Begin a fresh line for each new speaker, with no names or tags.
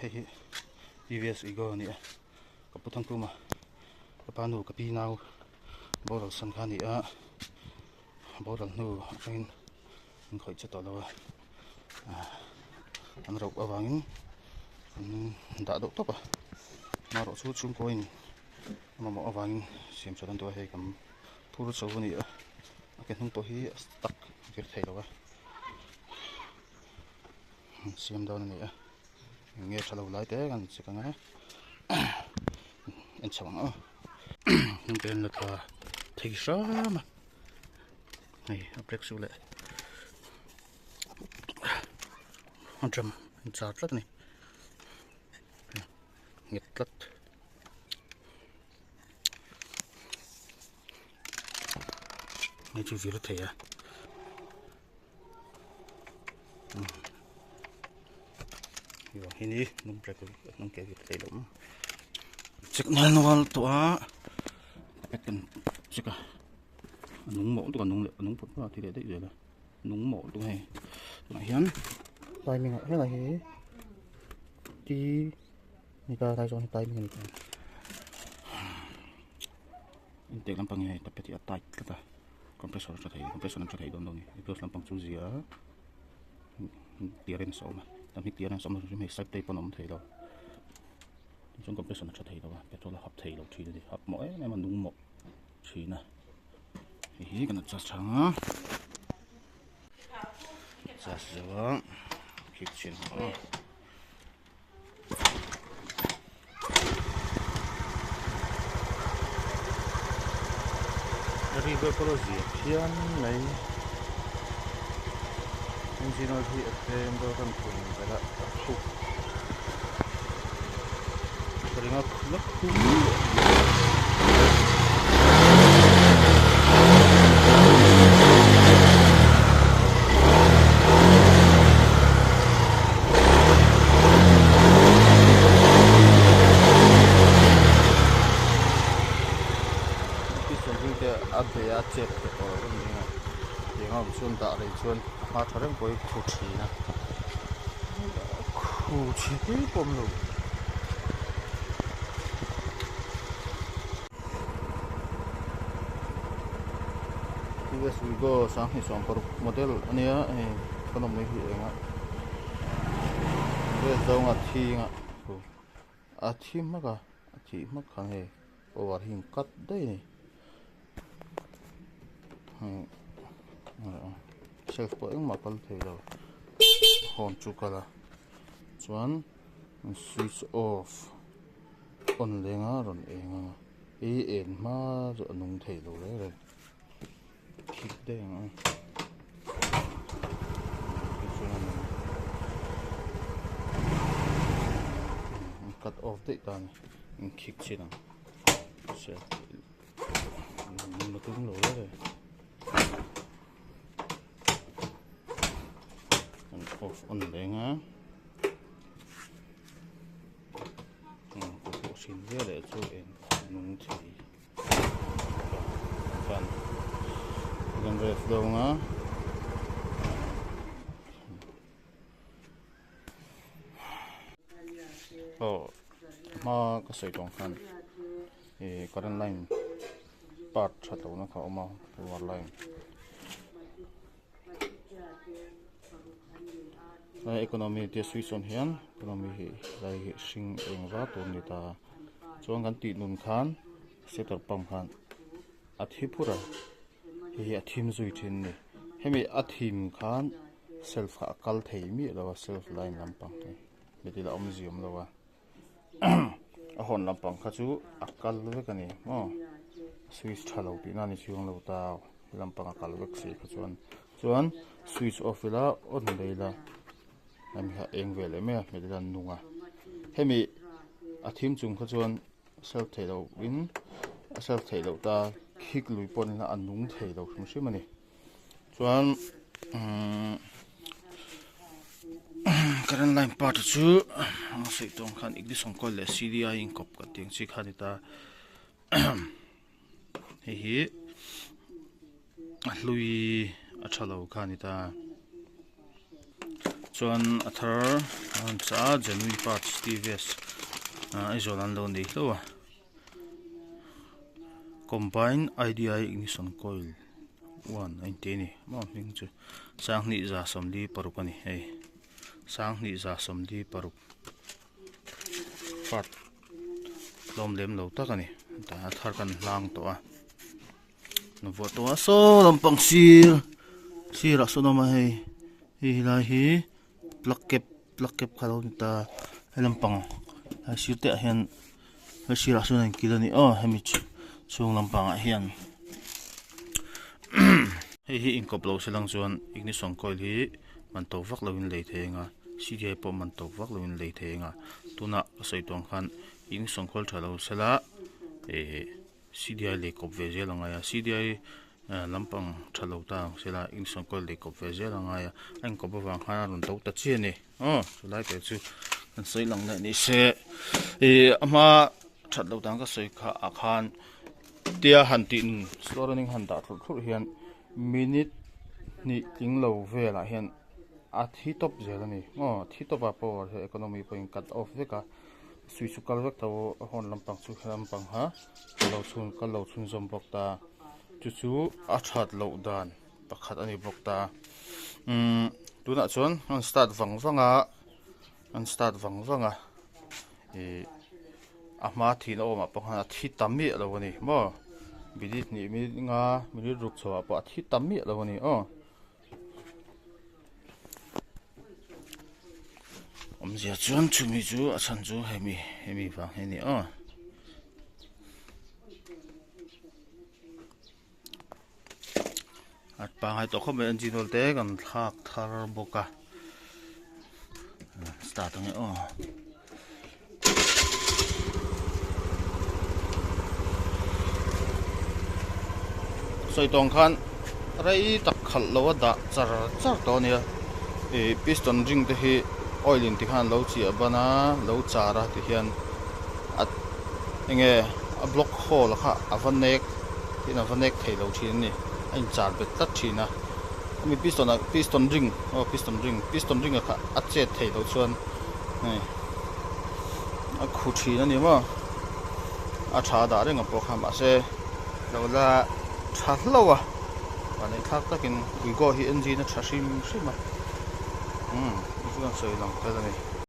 hei TVS Wego ni kaputang tu ma kapanu kapi nau boral san khani a boral nu angin khoi cha to lo an rok awangin da do to pa ma ro chu chung koin ma mo awangin sim charan to hei kam puru chaw ni a ke hung to hi stuck vir thei lo wa siam dawn ni a nghe thalo lai te kan chikanga en chawang a den la tha thei sha ma nei a brek su le drum chart lat ni ngit lat nghe chu vir thei a yo hini num brek num ke thei lo signal wal to a kan chika nung mo to kan nung put pa thi de la nung mo to he na hian timing he la he ti ni ka thai chon timing ni ka inte lampang he tapeti atai ta compressor cha thei don ni because lampang chu zia tiaren so ma tamik tiaren so ma me sai te panom thei lo chung compressor cha thei lo petrol hap thei lo thi de hap mo e ma nung mo china hi kan cha changa cha zawa kitchen river corrosion hian nei engineer hi athem do kan thun bela khu ringa khulak khu ya check to ringa yenga chun da re chun ma thareng boi khu thi na khu chi ti pom lo TVS Wego sang hi som par model ania konom ni hi enga re zonga thi nga a thi ma ga thi ma khan he over hing kat dei ni shelf po eng mapal thei lo hon chu kala chuan switch off on lenga ron enga en ma ro nung thei lo le khik deng cut off de tan khik china se nó tung lo le off on lenga ko sin je le chu en nung thi fan gan re flow nga ma ka sei tong khan current line part thato na kha ma power line economy te switch on hian economy hi lai hi sing engwa ton ni ta chuang kan ti nun khan setor pump khan athi pura hi athim zui thin ni hemi athim khan self akal thei mi lo self line lampang te medila omzium lo wa a hon lampang kha chu akal ve kani mo switch thalo pi na ni chuang lo ta lampang akal vek se kha chuan switch off la on leila ami ha engvel me medila nunga hemi athim chung kha chuan self thelo in self thelo ta khik lui pon na anung thelo hring hrimani chuan current line part chu sei tong khan igdi songkol le CDI in kop ka ting chi khanita hi lui a thalo khanita chuan a thar an cha genuine parts TVS ai zon an lo nei lo combine IDI ignition coil 1 anh te ni mo hing chu sang ni za somli paruk ani hei sang ni za somli paruk part lom lem lo tak ani ta thar kan lang to a no vo to so lampang sir so no ma hei hi lai hi plak kep khalo ni ta lampang a sir te hian sir so nan kilani hemi chung lampang a hian hi inkop lo selang chuan ignition coil hi man to vak lo in lei thenga CDI po man to vak lo in lei thenga tuna saitong khan ignition coil thalo sela CDI le kop ve je langa ya CDI lampang thalo ta sela ignition coil le kop ve je langa ya ang kop wang khan run to ta chi ni lai te chu kan sei lang na ni se ama thalo tang ka sei kha akhan tia han tin slow running han da thur hian minute ni ting lo vela hian a thi top zel ani thi top a power economy point cut off veka switch kal vek taw hon lampang chu lampang ha kalo chun zom bok ta chu a that lo dan pakhat ani bok ta tuna chon an start wanga ama thi no ma pakha thi tammi lo ani mo bidit ni minute ruk chawa pa thi tammi lo ani omzia chuan chumi chu a chan chu hemi wang he ni at pa hai to khom en jinol te kan thak thar boka start nge soitong khan rai tak khal lo da char to nia piston ring te hi oil in ti khan lo chi abana lo chara ti hian at enge a block hole kha avanek thei lo thin ni ein char bet tat thina mi piston ring kha a che thei lo chuan a khu thina ni ma a tha da renga po kham ase lo la thalawa ane thak takin Wego hi engine a thashim shima isu kan sei lang ta ni